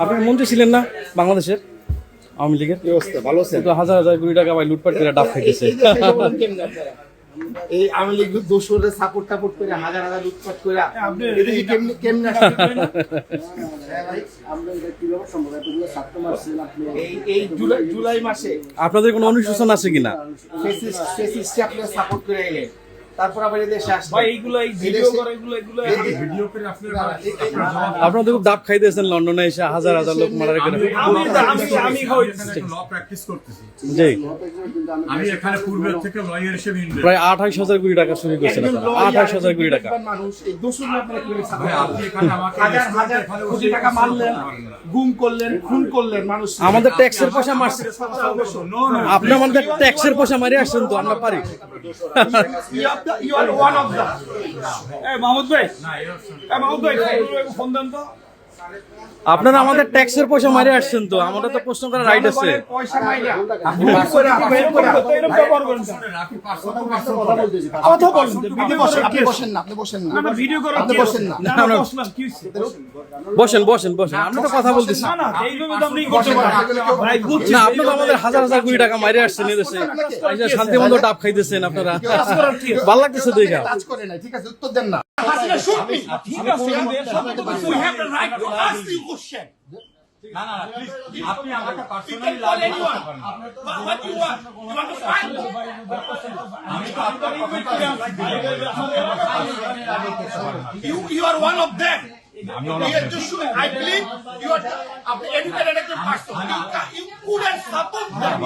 আপনি মন্ত্রী ছিলেন না বাংলাদেশের আওয়ামী লীগের? ভালো আছে তো হাজার হাজার কোটি টাকা ভাই লুটপাট করে ডাব খাইতেছে। এই আওয়ামী লীগ দোষরে সাপোর্ট টাপোর্ট করে হাজার হাজার লুটপাট করে এটা কি কেমনে কেমনে এই জুলাই মাসে আপনাদের কোনো অনুশোচনা আছে কিনা? ফেসিস্টে আপনি সাপোর্ট করে এলেন, তারপর আবার এদেশে আসলে ভাই এইগুলো এই ভিডিও করে এগুলো ভিডিও করে আপনারা তো খুব ডাব খাইতেছেন লন্ডনে এসে হাজার হাজার লোক মারা করে। আমি ল প্র্যাকটিস করতেছি। জি, আমি এখানে পূর্বের থেকে লয়ার হিসেবে ইনভেস্ট। প্রায় 28,000 কোটি টাকা চুরি করছেন আপনারা। 28,000 কোটি টাকা। মানুষ এই দোষরে আপনারা করে ভাই আপনি এখানে আমাকে হাজার হাজার কোটি টাকা মারলেন, গুম করলেন, খুন করলেন মানুষ। আমাদের ট্যাক্সের পয়সা মারছে। নো নো আপনি আমাদের ট্যাক্সের পয়সা মারি আসছেন তো আমরা পারি। You are one of them. এই মাহমুদ ভাই মাহমুদ ভাই ফোন দেন তো। আপনারা আমাদের ট্যাক্সের পয়সা মারি আসছেন তো, আমাদের তো প্রশ্ন করার রাইট আছে। পয়সা মাইরা এরকম ব্যবহার করেন রাখি 500 কথা বলেন আপনি বসেন না, আপনি বসেন না, না ভিডিও করেন আপনি বসেন না। না বসলাম কি হইছে বসেন বসেন বসেন, আমরা তো কথা বলতেছি। না না এইভাবে তো আপনি করতে পারেন ভাই বুঝছি না, আপনি তো আমাদের হাজার হাজার কোটি টাকা মারি আসছেন এদেশে, শান্তি মতো ডাব খাইতেছেন আপনারা। ভালো লাগতেছে দেখা। কাজ করে না, ঠিক আছে, উত্তর দেন না। ঠিক আছে we have the right to ask you question. না না প্লিজ আপনি আমাকে পার্সোনালি লাভ করতে পারেন। What you want? You want to fight? আমি তো আপনার You are one of them. I believe you are educated person. You couldn't support them.